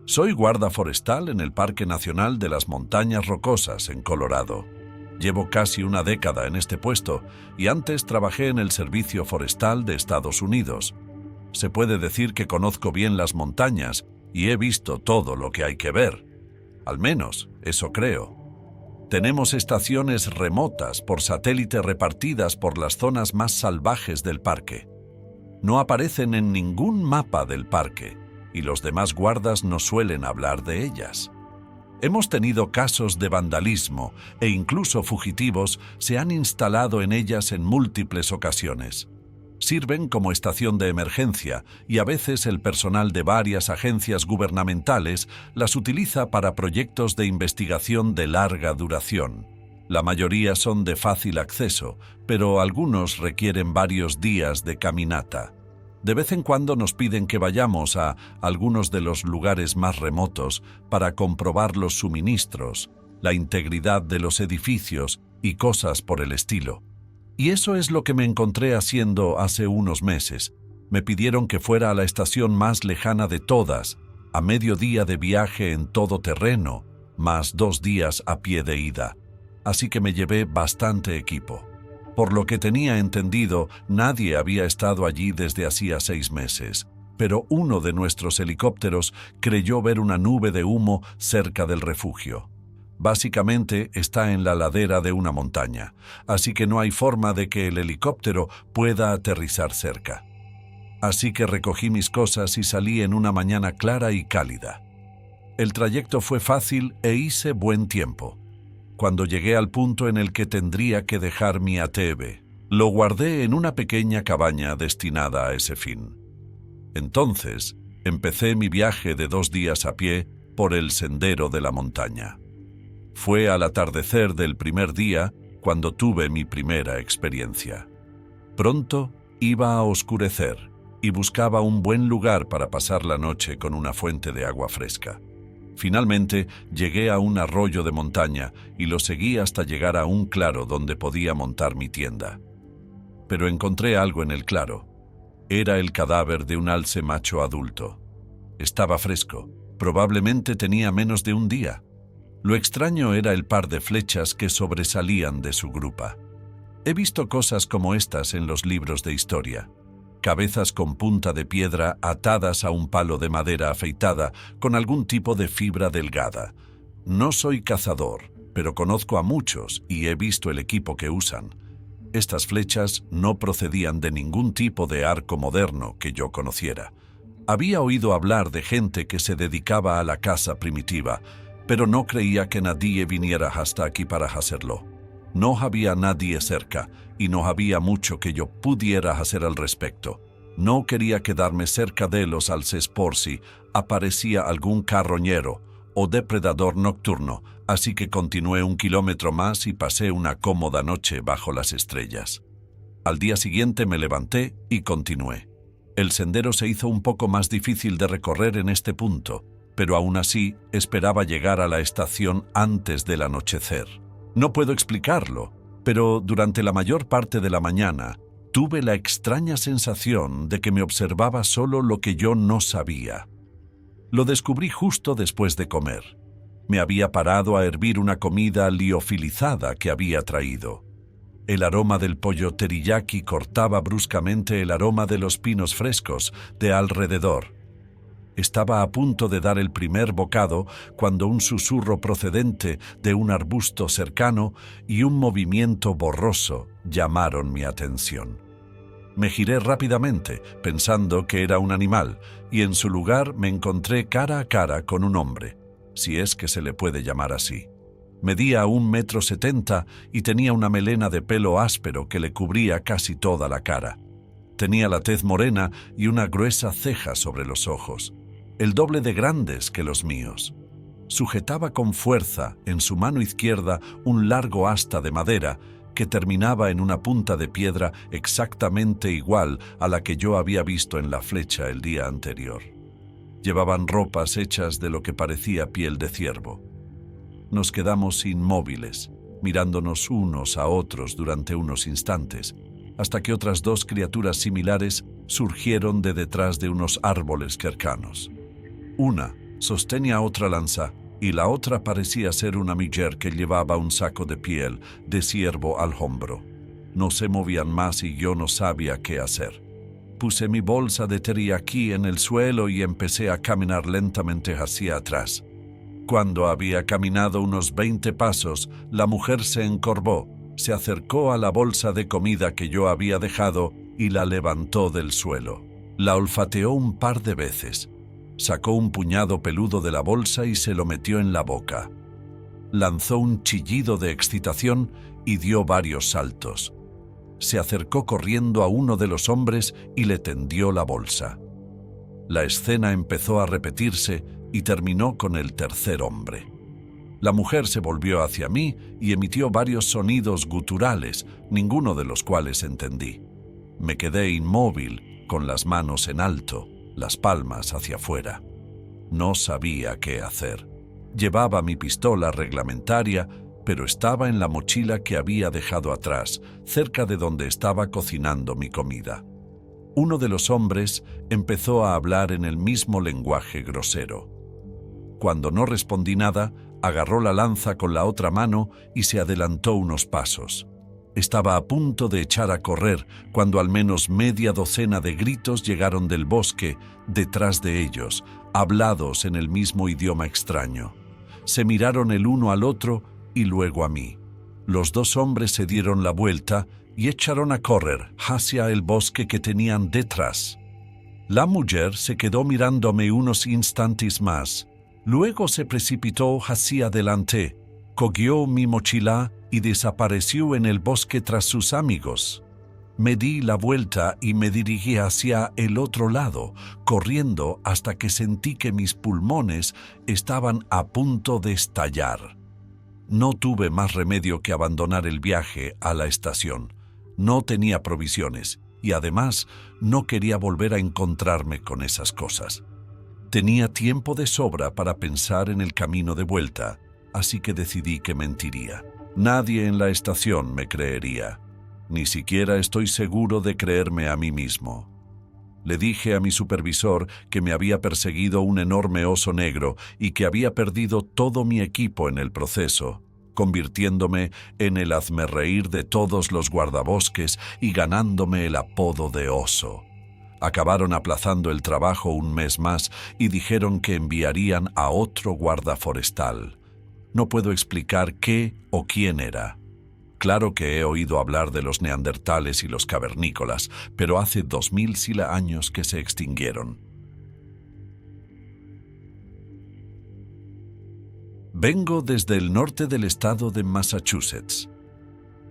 Soy guarda forestal en el Parque Nacional de las Montañas Rocosas, en Colorado. Llevo casi una década en este puesto y antes trabajé en el Servicio Forestal de Estados Unidos. Se puede decir que conozco bien las montañas y he visto todo lo que hay que ver. Al menos, eso creo. Tenemos estaciones remotas por satélite repartidas por las zonas más salvajes del parque. No aparecen en ningún mapa del parque y los demás guardas no suelen hablar de ellas. Hemos tenido casos de vandalismo e incluso fugitivos se han instalado en ellas en múltiples ocasiones. Sirven como estación de emergencia y a veces el personal de varias agencias gubernamentales las utiliza para proyectos de investigación de larga duración. La mayoría son de fácil acceso, pero algunos requieren varios días de caminata. De vez en cuando nos piden que vayamos a algunos de los lugares más remotos para comprobar los suministros, la integridad de los edificios y cosas por el estilo. Y eso es lo que me encontré haciendo hace unos meses. Me pidieron que fuera a la estación más lejana de todas, a mediodía de viaje en todo terreno, más 2 días a pie de ida. Así que me llevé bastante equipo. Por lo que tenía entendido, nadie había estado allí desde hacía 6 meses, pero uno de nuestros helicópteros creyó ver una nube de humo cerca del refugio. Básicamente está en la ladera de una montaña, así que no hay forma de que el helicóptero pueda aterrizar cerca. Así que recogí mis cosas y salí en una mañana clara y cálida. El trayecto fue fácil e hice buen tiempo. Cuando llegué al punto en el que tendría que dejar mi ATV, lo guardé en una pequeña cabaña destinada a ese fin. Entonces, empecé mi viaje de 2 días a pie por el sendero de la montaña. Fue al atardecer del primer día cuando tuve mi primera experiencia. Pronto iba a oscurecer y buscaba un buen lugar para pasar la noche con una fuente de agua fresca. Finalmente llegué a un arroyo de montaña y lo seguí hasta llegar a un claro donde podía montar mi tienda. Pero encontré algo en el claro. Era el cadáver de un alce macho adulto. Estaba fresco, probablemente tenía menos de un día. Lo extraño era el par de flechas que sobresalían de su grupa. He visto cosas como estas en los libros de historia. Cabezas con punta de piedra atadas a un palo de madera afeitada con algún tipo de fibra delgada. No soy cazador, pero conozco a muchos y he visto el equipo que usan. Estas flechas no procedían de ningún tipo de arco moderno que yo conociera. Había oído hablar de gente que se dedicaba a la caza primitiva, pero no creía que nadie viniera hasta aquí para hacerlo. No había nadie cerca y no había mucho que yo pudiera hacer al respecto. No quería quedarme cerca de los alces por si aparecía algún carroñero o depredador nocturno, así que continué 1 kilómetro más y pasé una cómoda noche bajo las estrellas. Al día siguiente me levanté y continué. El sendero se hizo un poco más difícil de recorrer en este punto, pero aún así esperaba llegar a la estación antes del anochecer. No puedo explicarlo, pero durante la mayor parte de la mañana tuve la extraña sensación de que me observaba solo lo que yo no sabía. Lo descubrí justo después de comer. Me había parado a hervir una comida liofilizada que había traído. El aroma del pollo teriyaki cortaba bruscamente el aroma de los pinos frescos de alrededor. Estaba a punto de dar el primer bocado cuando un susurro procedente de un arbusto cercano y un movimiento borroso llamaron mi atención. Me giré rápidamente, pensando que era un animal, y en su lugar me encontré cara a cara con un hombre, si es que se le puede llamar así. Medía 1,70 m y tenía una melena de pelo áspero que le cubría casi toda la cara. Tenía la tez morena y una gruesa ceja sobre los ojos, el doble de grandes que los míos. Sujetaba con fuerza en su mano izquierda un largo asta de madera que terminaba en una punta de piedra exactamente igual a la que yo había visto en la flecha el día anterior. Llevaban ropas hechas de lo que parecía piel de ciervo. Nos quedamos inmóviles, mirándonos unos a otros durante unos instantes, hasta que otras 2 criaturas similares surgieron de detrás de unos árboles cercanos. Una Sostenía otra lanza, y la otra parecía ser una mujer que llevaba un saco de piel de ciervo al hombro. No se movían más y yo no sabía qué hacer. Puse mi bolsa de teriyaki en el suelo y empecé a caminar lentamente hacia atrás. Cuando había caminado unos 20 pasos, la mujer se encorvó, se acercó a la bolsa de comida que yo había dejado y la levantó del suelo. La olfateó un par de veces. Sacó un puñado peludo de la bolsa y se lo metió en la boca. Lanzó un chillido de excitación y dio varios saltos. Se acercó corriendo a uno de los hombres y le tendió la bolsa. La escena empezó a repetirse y terminó con el tercer hombre. La mujer se volvió hacia mí y emitió varios sonidos guturales, ninguno de los cuales entendí. Me quedé inmóvil, con las manos en alto, las palmas hacia afuera. No sabía qué hacer. Llevaba mi pistola reglamentaria, pero estaba en la mochila que había dejado atrás, cerca de donde estaba cocinando mi comida. Uno de los hombres empezó a hablar en el mismo lenguaje grosero. Cuando no respondí nada, agarró la lanza con la otra mano y se adelantó unos pasos. Estaba a punto de echar a correr cuando al menos media docena de gritos llegaron del bosque detrás de ellos, hablados en el mismo idioma extraño. Se miraron el uno al otro y luego a mí. Los dos hombres se dieron la vuelta y echaron a correr hacia el bosque que tenían detrás. La mujer se quedó mirándome unos instantes más. Luego se precipitó hacia adelante, cogió mi mochila y desapareció en el bosque tras sus amigos. Me di la vuelta y me dirigí hacia el otro lado, corriendo hasta que sentí que mis pulmones estaban a punto de estallar. No tuve más remedio que abandonar el viaje a la estación. No tenía provisiones y además no quería volver a encontrarme con esas cosas. Tenía tiempo de sobra para pensar en el camino de vuelta, así que decidí que mentiría. Nadie en la estación me creería. Ni siquiera estoy seguro de creerme a mí mismo. Le dije a mi supervisor que me había perseguido un enorme oso negro y que había perdido todo mi equipo en el proceso, convirtiéndome en el hazmerreír de todos los guardabosques y ganándome el apodo de oso. Acabaron aplazando el trabajo un mes más y dijeron que enviarían a otro guarda forestal. No puedo explicar qué o quién era. Claro que he oído hablar de los neandertales y los cavernícolas, pero hace 2000 años que se extinguieron. Vengo desde el norte del estado de Massachusetts.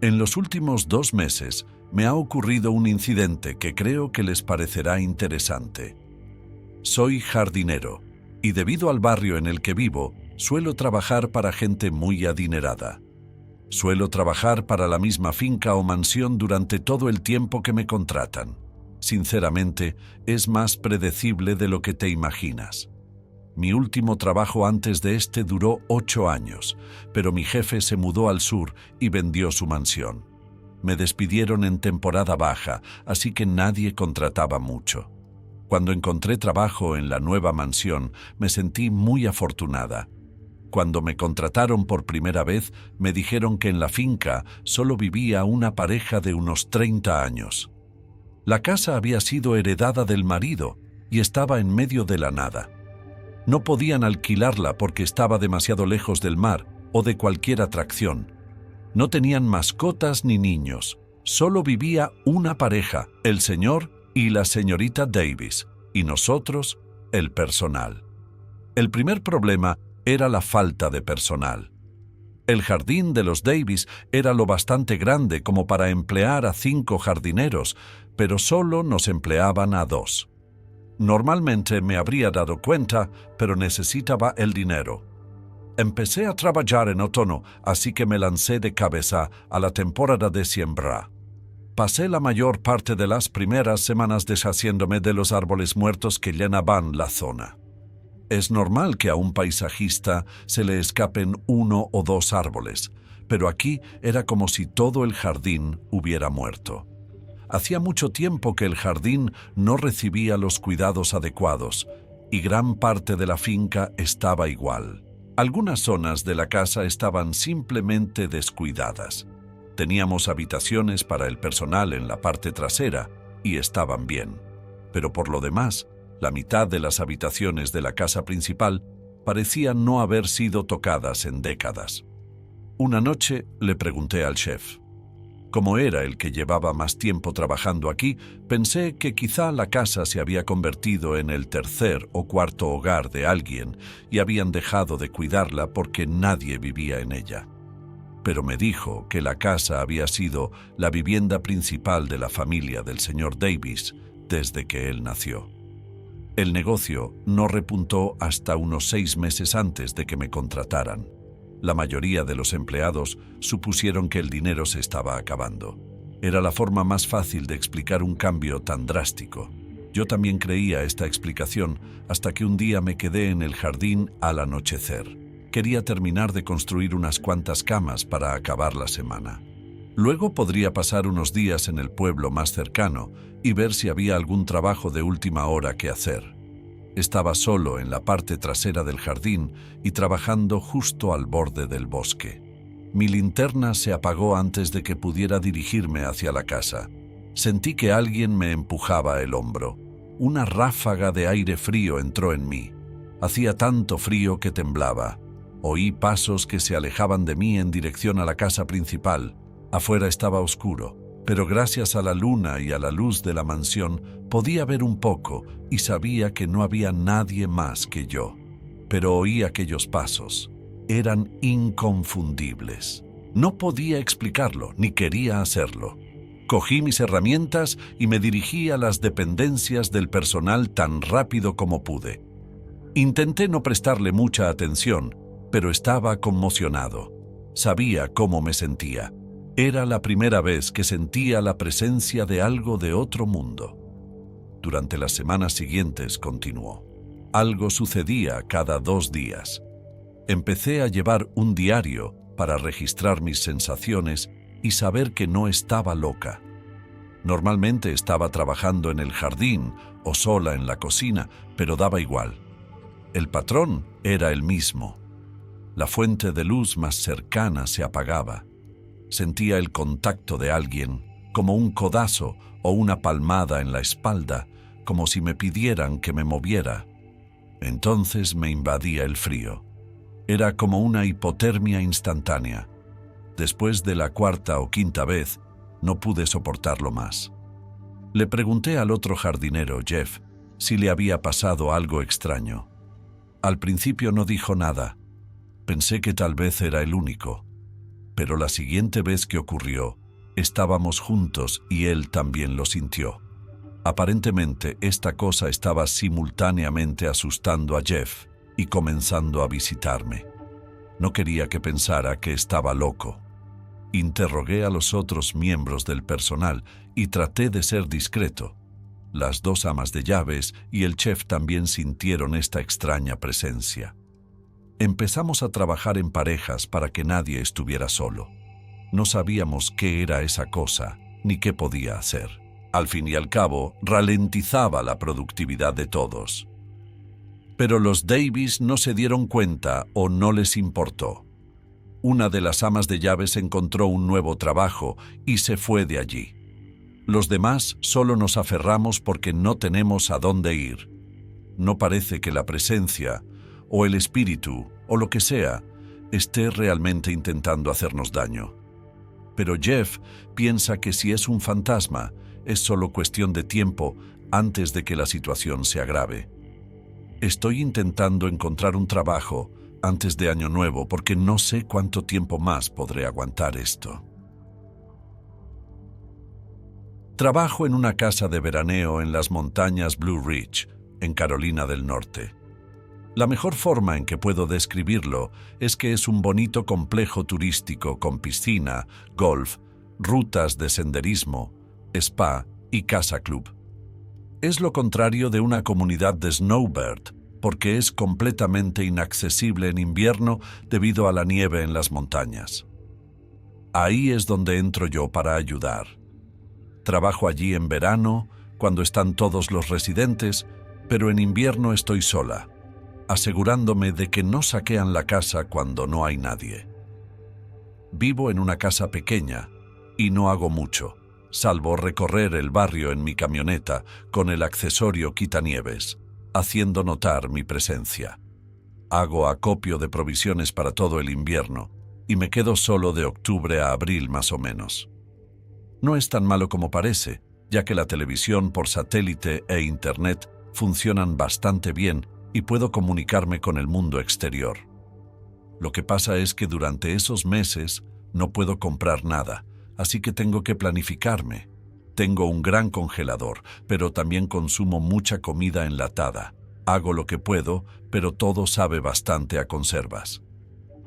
En los últimos 2 meses me ha ocurrido un incidente que creo que les parecerá interesante. Soy jardinero y debido al barrio en el que vivo, suelo trabajar para gente muy adinerada. Suelo trabajar para la misma finca o mansión durante todo el tiempo que me contratan. Sinceramente, es más predecible de lo que te imaginas. Mi último trabajo antes de este duró 8 años, pero mi jefe se mudó al sur y vendió su mansión. Me despidieron en temporada baja, así que nadie contrataba mucho. Cuando encontré trabajo en la nueva mansión, me sentí muy afortunada. Cuando me contrataron por primera vez, me dijeron que en la finca solo vivía una pareja de unos 30 años. La casa había sido heredada del marido y estaba en medio de la nada. No podían alquilarla porque estaba demasiado lejos del mar o de cualquier atracción. No tenían mascotas ni niños. Solo vivía una pareja, el señor y la señorita Davis, y nosotros, el personal. El primer problema era la falta de personal. El jardín de los Davis era lo bastante grande como para emplear a 5 jardineros, pero solo nos empleaban a 2. Normalmente me habría dado cuenta, pero necesitaba el dinero. Empecé a trabajar en otoño, así que me lancé de cabeza a la temporada de siembra. Pasé la mayor parte de las primeras semanas deshaciéndome de los árboles muertos que llenaban la zona. Es normal que a un paisajista se le escapen 1 o 2 árboles, pero aquí era como si todo el jardín hubiera muerto. Hacía mucho tiempo que el jardín no recibía los cuidados adecuados, y gran parte de la finca estaba igual. Algunas zonas de la casa estaban simplemente descuidadas. Teníamos habitaciones para el personal en la parte trasera y estaban bien. Pero por lo demás, la mitad de las habitaciones de la casa principal parecían no haber sido tocadas en décadas. Una noche le pregunté al chef. Como era el que llevaba más tiempo trabajando aquí, pensé que quizá la casa se había convertido en el tercer o cuarto hogar de alguien y habían dejado de cuidarla porque nadie vivía en ella. Pero me dijo que la casa había sido la vivienda principal de la familia del señor Davis desde que él nació. El negocio no repuntó hasta unos 6 meses antes de que me contrataran. La mayoría de los empleados supusieron que el dinero se estaba acabando. Era la forma más fácil de explicar un cambio tan drástico. Yo también creía esta explicación hasta que un día me quedé en el jardín al anochecer. Quería terminar de construir unas cuantas camas para acabar la semana. Luego podría pasar unos días en el pueblo más cercano y ver si había algún trabajo de última hora que hacer. Estaba solo en la parte trasera del jardín y trabajando justo al borde del bosque. Mi linterna se apagó antes de que pudiera dirigirme hacia la casa. Sentí que alguien me empujaba el hombro. Una ráfaga de aire frío entró en mí. Hacía tanto frío que temblaba. Oí pasos que se alejaban de mí en dirección a la casa principal. Afuera estaba oscuro, pero gracias a la luna y a la luz de la mansión podía ver un poco y sabía que no había nadie más que yo. Pero oí aquellos pasos. Eran inconfundibles. No podía explicarlo, ni quería hacerlo. Cogí mis herramientas y me dirigí a las dependencias del personal tan rápido como pude. Intenté no prestarle mucha atención, pero estaba conmocionado. Sabía cómo me sentía. Era la primera vez que sentía la presencia de algo de otro mundo. Durante las semanas siguientes continuó. Algo sucedía cada 2 días. Empecé a llevar un diario para registrar mis sensaciones y saber que no estaba loca. Normalmente estaba trabajando en el jardín o sola en la cocina, pero daba igual. El patrón era el mismo. La fuente de luz más cercana se apagaba. Sentía el contacto de alguien, como un codazo o una palmada en la espalda, como si me pidieran que me moviera. Entonces me invadía el frío. Era como una hipotermia instantánea. Después de la 4ª o 5ª vez, no pude soportarlo más. Le pregunté al otro jardinero, Jeff, si le había pasado algo extraño. Al principio no dijo nada. Pensé que tal vez era el único. Pero la siguiente vez que ocurrió, estábamos juntos y él también lo sintió. Aparentemente, esta cosa estaba simultáneamente asustando a Jeff y comenzando a visitarme. No quería que pensara que estaba loco. Interrogué a los otros miembros del personal y traté de ser discreto. Las 2 amas de llaves y el chef también sintieron esta extraña presencia. Empezamos a trabajar en parejas para que nadie estuviera solo. No sabíamos qué era esa cosa ni qué podía hacer. Al fin y al cabo, ralentizaba la productividad de todos. Pero los Davis no se dieron cuenta o no les importó. Una de las amas de llaves encontró un nuevo trabajo y se fue de allí. Los demás solo nos aferramos porque no tenemos a dónde ir. No parece que la presencia, o el espíritu, o lo que sea, esté realmente intentando hacernos daño. Pero Jeff piensa que si es un fantasma, es solo cuestión de tiempo antes de que la situación se agrave. Estoy intentando encontrar un trabajo antes de Año Nuevo porque no sé cuánto tiempo más podré aguantar esto. Trabajo en una casa de veraneo en las montañas Blue Ridge, en Carolina del Norte. La mejor forma en que puedo describirlo es que es un bonito complejo turístico con piscina, golf, rutas de senderismo, spa y casa club. Es lo contrario de una comunidad de snowbird, porque es completamente inaccesible en invierno debido a la nieve en las montañas. Ahí es donde entro yo para ayudar. Trabajo allí en verano, cuando están todos los residentes, pero en invierno estoy sola, asegurándome de que no saquean la casa cuando no hay nadie. Vivo en una casa pequeña y no hago mucho, salvo recorrer el barrio en mi camioneta con el accesorio quitanieves, haciendo notar mi presencia. Hago acopio de provisiones para todo el invierno y me quedo solo de octubre a abril más o menos. No es tan malo como parece, ya que la televisión por satélite e internet funcionan bastante bien y puedo comunicarme con el mundo exterior. Lo que pasa es que durante esos meses no puedo comprar nada, así que tengo que planificarme. Tengo un gran congelador, pero también consumo mucha comida enlatada. Hago lo que puedo, pero todo sabe bastante a conservas.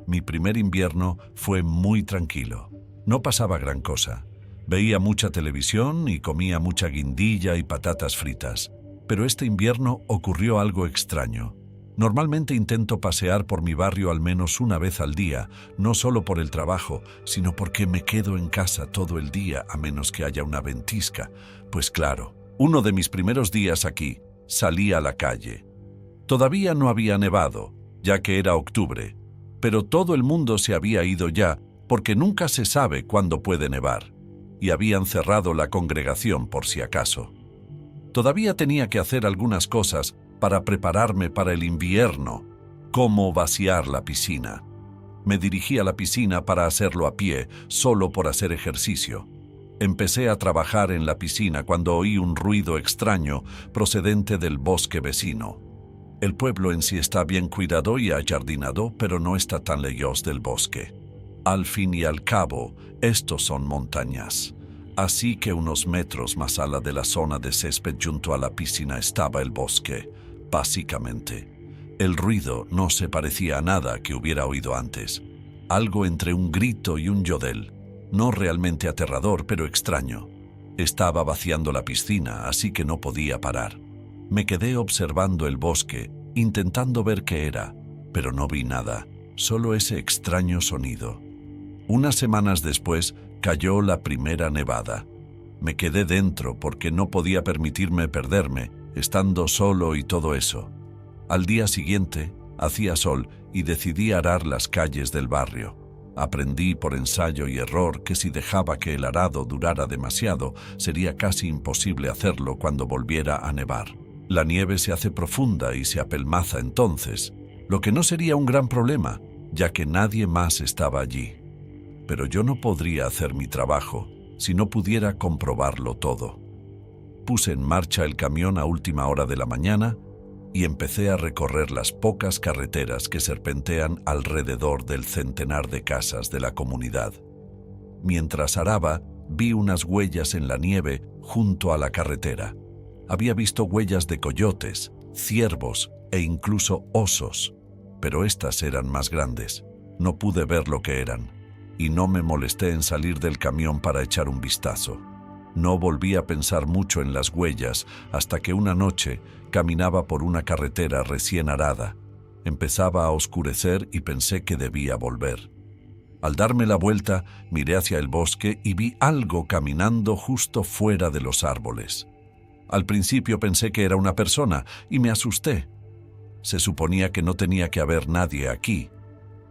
Mi primer invierno fue muy tranquilo. No pasaba gran cosa. Veía mucha televisión y comía mucha guindilla y patatas fritas. Pero este invierno ocurrió algo extraño. Normalmente intento pasear por mi barrio al menos una vez al día, no solo por el trabajo, sino porque me quedo en casa todo el día a menos que haya una ventisca. Pues claro, uno de mis primeros días aquí, salí a la calle. Todavía no había nevado, ya que era octubre, pero todo el mundo se había ido ya porque nunca se sabe cuándo puede nevar, y habían cerrado la congregación por si acaso. Todavía tenía que hacer algunas cosas para prepararme para el invierno, como vaciar la piscina. Me dirigí a la piscina para hacerlo a pie, solo por hacer ejercicio. Empecé a trabajar en la piscina cuando oí un ruido extraño procedente del bosque vecino. El pueblo en sí está bien cuidado y ajardinado, pero no está tan lejos del bosque. Al fin y al cabo, estos son montañas. Así que unos metros más allá de la zona de césped junto a la piscina estaba el bosque, básicamente. El ruido no se parecía a nada que hubiera oído antes. Algo entre un grito y un yodel. No realmente aterrador, pero extraño. Estaba vaciando la piscina, así que no podía parar. Me quedé observando el bosque, intentando ver qué era, pero no vi nada, solo ese extraño sonido. Unas semanas después, cayó la primera nevada. Me quedé dentro porque no podía permitirme perderme, estando solo y todo eso. Al día siguiente, hacía sol y decidí arar las calles del barrio. Aprendí por ensayo y error que si dejaba que el arado durara demasiado, sería casi imposible hacerlo cuando volviera a nevar. La nieve se hace profunda y se apelmaza entonces, lo que no sería un gran problema, ya que nadie más estaba allí. Pero yo no podría hacer mi trabajo si no pudiera comprobarlo todo. Puse en marcha el camión a última hora de la mañana y empecé a recorrer las pocas carreteras que serpentean alrededor del centenar de casas de la comunidad. Mientras araba, vi unas huellas en la nieve junto a la carretera. Había visto huellas de coyotes, ciervos e incluso osos, pero estas eran más grandes. No pude ver lo que eran, y no me molesté en salir del camión para echar un vistazo. No volví a pensar mucho en las huellas hasta que una noche caminaba por una carretera recién arada. Empezaba a oscurecer y pensé que debía volver. Al darme la vuelta, miré hacia el bosque y vi algo caminando justo fuera de los árboles. Al principio pensé que era una persona y me asusté. Se suponía que no tenía que haber nadie aquí.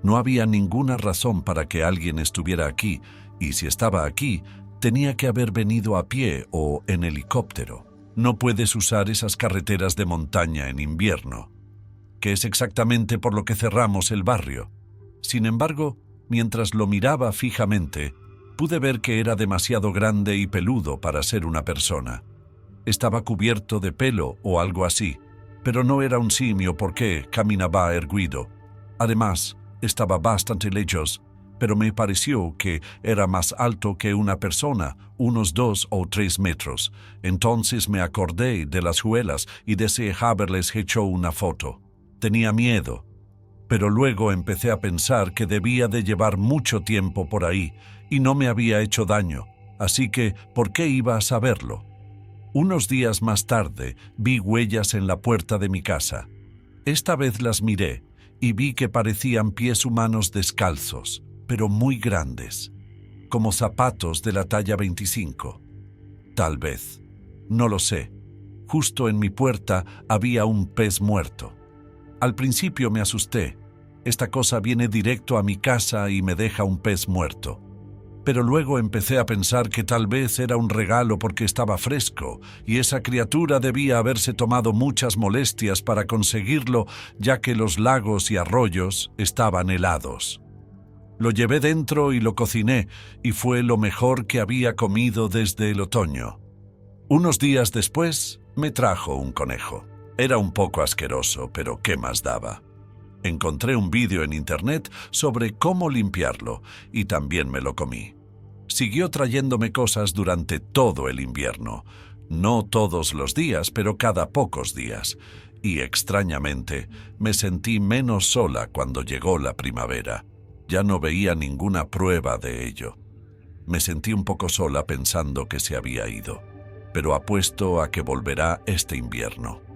No había ninguna razón para que alguien estuviera aquí, y si estaba aquí, tenía que haber venido a pie o en helicóptero. No puedes usar esas carreteras de montaña en invierno, que es exactamente por lo que cerramos el barrio. Sin embargo, mientras lo miraba fijamente, pude ver que era demasiado grande y peludo para ser una persona. Estaba cubierto de pelo o algo así, pero no era un simio porque caminaba erguido. Además, estaba bastante lejos, pero me pareció que era más alto que una persona, unos 2 o 3 metros. Entonces me acordé de las huelas y deseé haberles hecho una foto. Tenía miedo, pero luego empecé a pensar que debía de llevar mucho tiempo por ahí y no me había hecho daño, así que ¿por qué iba a saberlo? Unos días más tarde vi huellas en la puerta de mi casa. Esta vez las miré y vi que parecían pies humanos descalzos, pero muy grandes, como zapatos de la talla 25. Tal vez, no lo sé. Justo en mi puerta había un pez muerto. Al principio me asusté. Esta cosa viene directo a mi casa y me deja un pez muerto. Pero luego empecé a pensar que tal vez era un regalo porque estaba fresco, y esa criatura debía haberse tomado muchas molestias para conseguirlo, ya que los lagos y arroyos estaban helados. Lo llevé dentro y lo cociné, y fue lo mejor que había comido desde el otoño. Unos días después, me trajo un conejo. Era un poco asqueroso, pero ¿qué más daba? Encontré un vídeo en internet sobre cómo limpiarlo, y también me lo comí. Siguió trayéndome cosas durante todo el invierno. No todos los días, pero cada pocos días. Y extrañamente, me sentí menos sola cuando llegó la primavera. Ya no veía ninguna prueba de ello. Me sentí un poco sola pensando que se había ido, pero apuesto a que volverá este invierno.